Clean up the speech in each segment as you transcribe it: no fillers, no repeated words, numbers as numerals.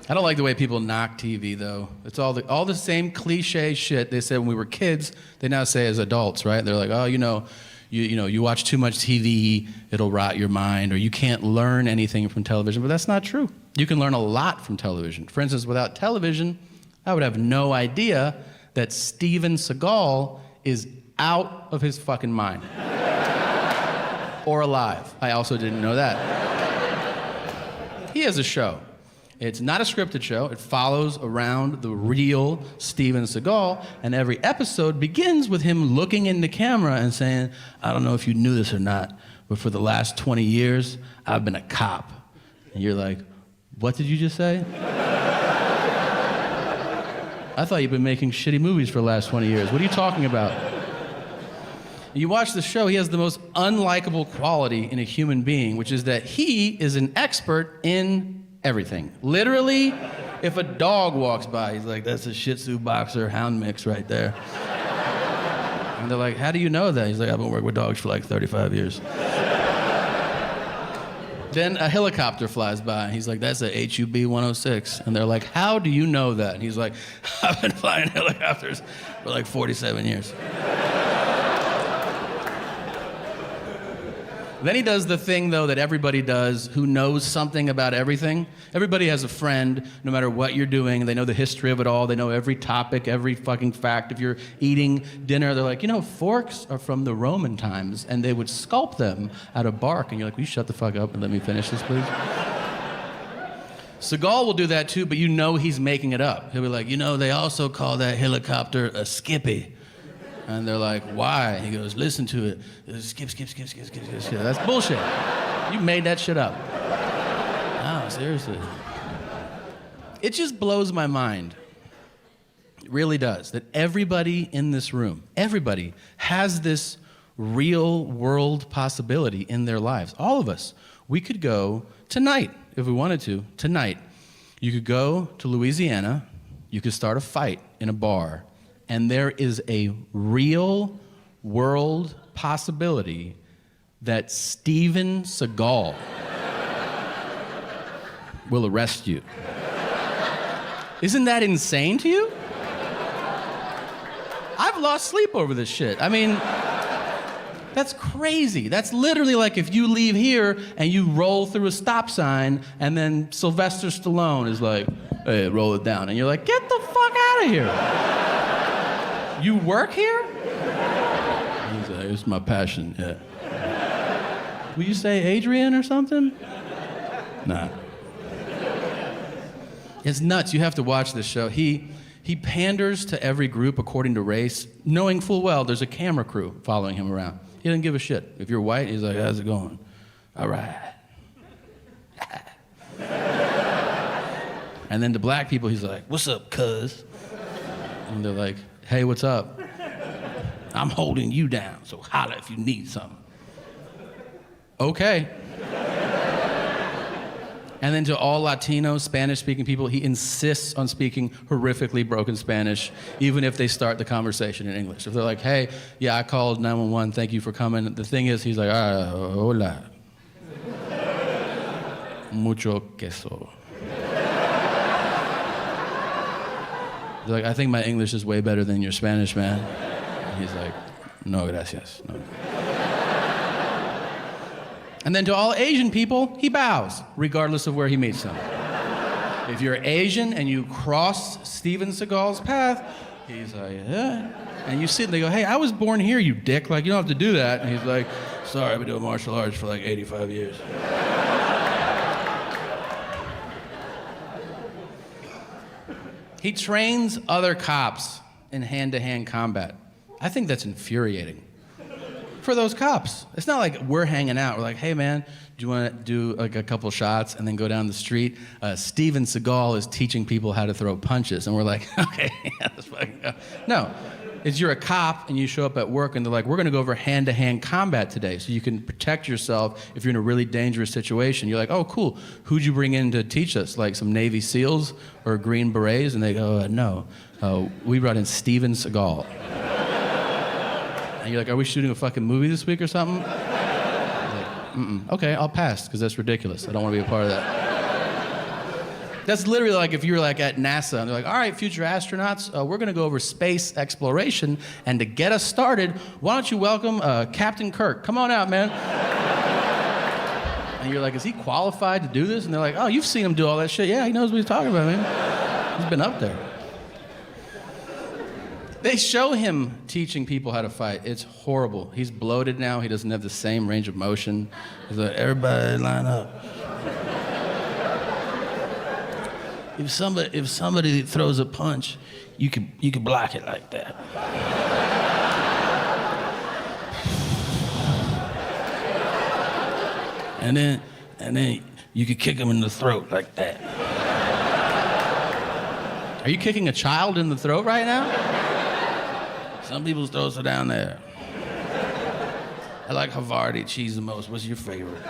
I don't like the way people knock TV, though. It's all the same cliche shit they said when we were kids, they now say as adults, right? They're like, oh, you watch too much TV, it'll rot your mind, or you can't learn anything from television, but that's not true. You can learn a lot from television. For instance, without television, I would have no idea that Steven Seagal is out of his fucking mind. Or alive. I also didn't know that. He has a show. It's not a scripted show. It follows around the real Steven Seagal, and every episode begins with him looking in the camera and saying, I don't know if you knew this or not, but for the last 20 years, I've been a cop. And you're like, what did you just say? I thought you've been making shitty movies for the last 20 years. What are you talking about? You watch the show, he has the most unlikable quality in a human being, which is that he is an expert in everything. Literally, if a dog walks by, he's like, that's a Shih Tzu boxer hound mix right there. And they're like, how do you know that? He's like, I've been working with dogs for like 35 years. Then a helicopter flies by, and he's like, that's a HUB 106. And they're like, how do you know that? And he's like, I've been flying helicopters for like 47 years. Then he does the thing, though, that everybody does who knows something about everything. Everybody has a friend, no matter what you're doing. They know the history of it all. They know every topic, every fucking fact. If you're eating dinner, they're like, forks are from the Roman times, and they would sculpt them out of bark. And you're like, will you shut the fuck up and let me finish this, please? Seagal will do that, too, but he's making it up. He'll be like, they also call that helicopter a skippy. And they're like, why? He goes, listen to it. Skip. That's bullshit. You made that shit up. Oh, seriously. It just blows my mind. It really does. That everybody in this room, everybody has this real world possibility in their lives. All of us. We could go tonight, if we wanted to, tonight. You could go to Louisiana. You could start a fight in a bar. And there is a real world possibility that Steven Seagal will arrest you. Isn't that insane to you? I've lost sleep over this shit. I mean, that's crazy. That's literally like if you leave here and you roll through a stop sign and then Sylvester Stallone is like, hey, roll it down. And you're like, get the fuck out of here. You work here? He's like, it's my passion, yeah. Will you say Adrian or something? Nah. It's nuts. You have to watch this show. He panders to every group according to race, knowing full well there's a camera crew following him around. He doesn't give a shit. If you're white, he's like, how's it going? All right. And then to black people, he's like, what's up, cuz? And they're like, hey, what's up? I'm holding you down, so holla if you need something. Okay. And then to all Latino, Spanish-speaking people, he insists on speaking horrifically broken Spanish, even if they start the conversation in English. If they're like, hey, yeah, I called 911, thank you for coming. The thing is, he's like, hola. Mucho Queso. He's like, I think my English is way better than your Spanish, man. And he's like, no, gracias. No. And then to all Asian people, he bows, regardless of where he meets them. If you're Asian and you cross Steven Seagal's path, he's like, yeah. And you sit and they go, hey, I was born here, you dick. Like, you don't have to do that. And he's like, sorry, I've been doing martial arts for like 85 years. He trains other cops in hand-to-hand combat. I think that's infuriating. For those cops. It's not like we're hanging out. We're like, hey, man, do you want to do like a couple shots and then go down the street? Steven Seagal is teaching people how to throw punches. And we're like, okay, yeah, let's fucking go. No, it's you're a cop and you show up at work and they're like, we're going to go over hand-to-hand combat today so you can protect yourself if you're in a really dangerous situation. You're like, oh, cool. Who'd you bring in to teach us? Like some Navy SEALs or Green Berets? And they go, no, we brought in Steven Seagal. And you're like, are we shooting a fucking movie this week or something? He's like, okay, I'll pass, because that's ridiculous. I don't want to be a part of that. That's literally like if you're like at NASA and they're like, all right, future astronauts, we're gonna go over space exploration, and to get us started, why don't you welcome Captain Kirk? Come on out, man. And you're like, is he qualified to do this? And they're like, oh, you've seen him do all that shit. Yeah, he knows what he's talking about, man. He's been up there. They show him teaching people how to fight. It's horrible. He's bloated now. He doesn't have the same range of motion. He's like, everybody line up. If somebody throws a punch, you could block it like that. And then you could kick him in the throat like that. Are you kicking a child in the throat right now? Some people's throats are down there. I like Havarti cheese the most. What's your favorite?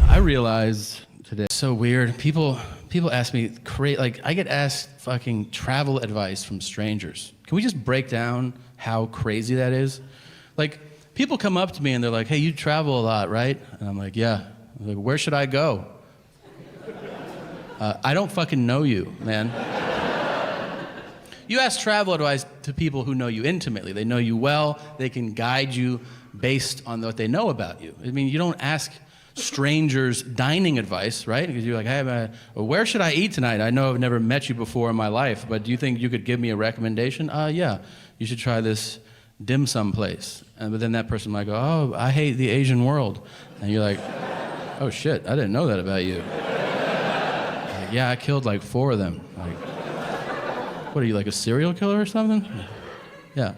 I realized today, it's so weird. People ask me, like, I get asked fucking travel advice from strangers. Can we just break down how crazy that is? Like, people come up to me and they're like, hey, you travel a lot, right? And I'm like, yeah. I'm like, where should I go? I don't fucking know you, man. You ask travel advice to people who know you intimately. They know you well. They can guide you based on what they know about you. I mean, you don't ask strangers dining advice, right? Because you're like, hey, well, where should I eat tonight? I know I've never met you before in my life, but do you think you could give me a recommendation? Yeah, you should try this dim sum place. But then that person might go, oh, I hate the Asian world. And you're like, oh shit, I didn't know that about you. Like, yeah, I killed like 4 of them. Like, what are you, like a serial killer or something? Yeah.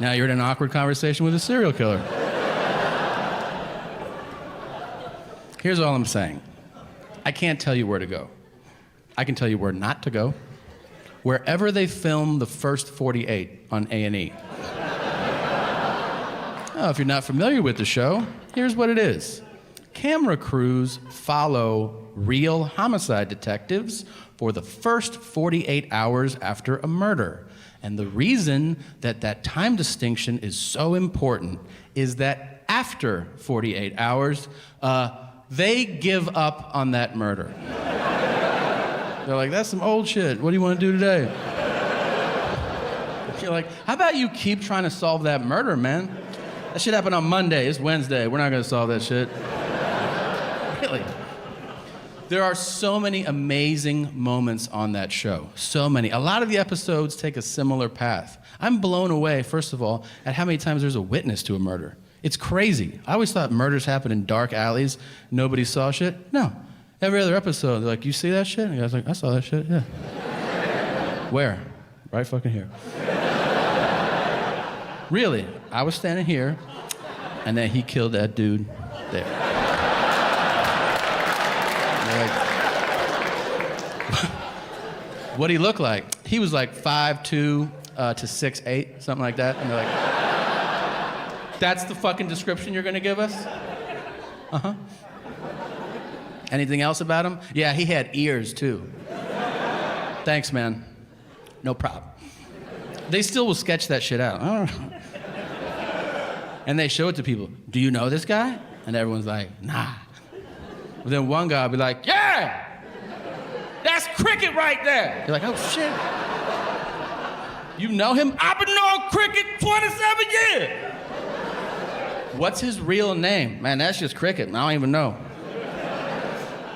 Now you're in an awkward conversation with a serial killer. Here's all I'm saying. I can't tell you where to go. I can tell you where not to go. Wherever they film the first 48 on A&E. Oh, if you're not familiar with the show, here's what it is. Camera crews follow real homicide detectives for the first 48 hours after a murder. And the reason that that time distinction is so important is that after 48 hours, they give up on that murder. They're like, that's some old shit. What do you want to do today? You're like, how about you keep trying to solve that murder, man? That shit happened on Monday. It's Wednesday. We're not going to solve that shit. Really. There are so many amazing moments on that show. So many. A lot of the episodes take a similar path. I'm blown away, first of all, at how many times there's a witness to a murder. It's crazy. I always thought murders happen in dark alleys. Nobody saw shit. No. Every other episode, they're like, you see that shit? And the guy's like, I saw that shit, yeah. Where? Right fucking here. Really, I was standing here, and then he killed that dude there. Like, what'd he look like? He was like 5'2" to 6'8", something like that. And they're like, that's the fucking description you're gonna give us? Uh-huh. Anything else about him? Yeah, he had ears too. Thanks, man. No problem. They still will sketch that shit out. I don't know. And they show it to people. Do you know this guy? And everyone's like, nah. But then one guy will be like, yeah! That's Cricket right there! You're like, oh shit. You know him? I've been knowing Cricket 27 years! What's his real name? Man, that's just Cricket, and I don't even know.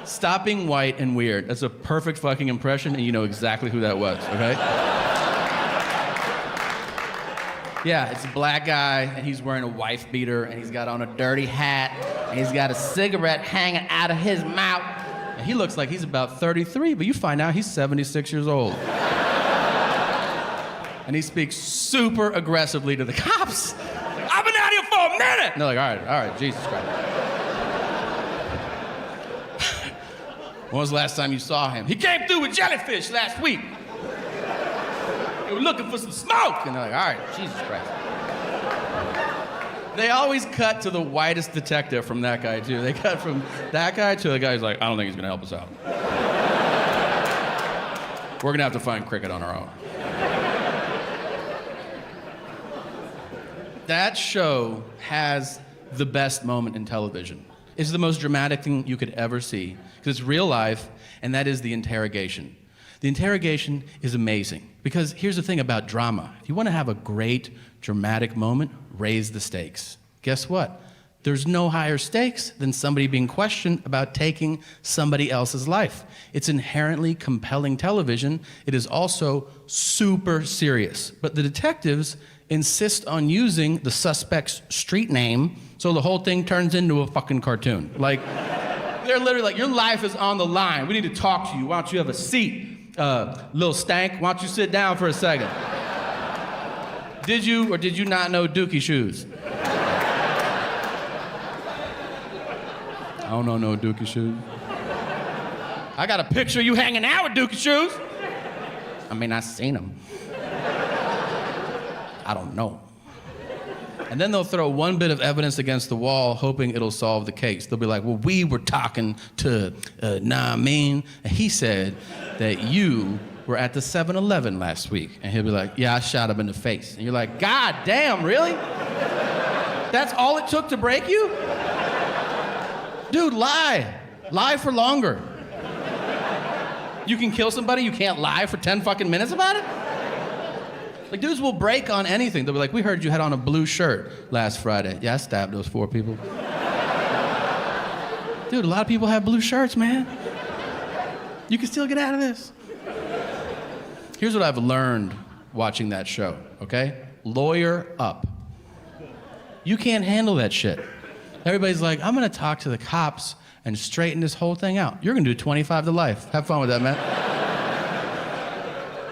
Stop being white and weird. That's a perfect fucking impression, and you know exactly who that was, okay? Yeah, it's a black guy, and he's wearing a wife beater, and he's got on a dirty hat, and he's got a cigarette hanging out of his mouth. And he looks like he's about 33, but you find out he's 76 years old. And he speaks super aggressively to the cops. Like, I've been out here for a minute! And they're like, all right, Jesus Christ. When was the last time you saw him? He came through with jellyfish last week. They were looking for some smoke. And they're like, all right, Jesus Christ. They always cut to the whitest detective from that guy, too. They cut from that guy to the guy who's like, I don't think he's going to help us out. We're going to have to find Cricket on our own. That show has the best moment in television. It's the most dramatic thing you could ever see, because it's real life, and that is the interrogation. The interrogation is amazing, because here's the thing about drama. If you want to have a great, dramatic moment, raise the stakes. Guess what? There's no higher stakes than somebody being questioned about taking somebody else's life. It's inherently compelling television. It is also super serious. But the detectives insist on using the suspect's street name, so the whole thing turns into a fucking cartoon. Like, they're literally like, your life is on the line. We need to talk to you. Why don't you have a seat? Little stank, why don't you sit down for a second? Did you or did you not know Dookie Shoes? I don't know no Dookie Shoes. I got a picture of you hanging out with Dookie Shoes. I mean, I seen them. I don't know. And then they'll throw one bit of evidence against the wall, hoping it'll solve the case. They'll be like, well, we were talking to Namin, and he said that you were at the 7-Eleven last week. And he'll be like, yeah, I shot him in the face. And you're like, God damn, really? That's all it took to break you? Dude, lie. Lie for longer. You can kill somebody, you can't lie for 10 fucking minutes about it? Like, dudes will break on anything. They'll be like, we heard you had on a blue shirt last Friday. Yeah, I stabbed those 4 people. Dude, a lot of people have blue shirts, man. You can still get out of this. Here's what I've learned watching that show, okay? Lawyer up. You can't handle that shit. Everybody's like, I'm gonna talk to the cops and straighten this whole thing out. You're gonna do 25 to life. Have fun with that, man.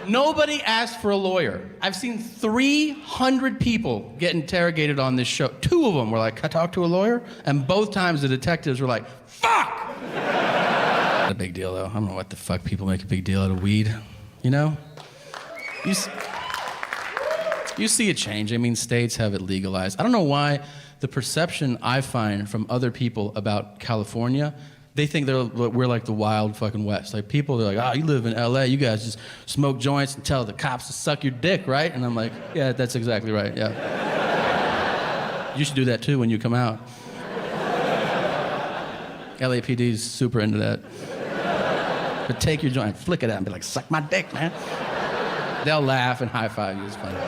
Nobody asked for a lawyer. I've seen 300 people get interrogated on this show. 2 of them were like, can I talk to a lawyer? And both times the detectives were like, fuck! Not a big deal, though. I don't know what the fuck people make a big deal out of weed, you know? You see it change. I mean, states have it legalized. I don't know why the perception I find from other people about California, they think we're like the wild fucking West. Like, people, they're like, oh, you live in LA, you guys just smoke joints and tell the cops to suck your dick, right? And I'm like, yeah, that's exactly right, yeah. You should do that too when you come out. LAPD is super into that. But take your joint, flick it out and be like, suck my dick, man. They'll laugh and high five you, it's funny.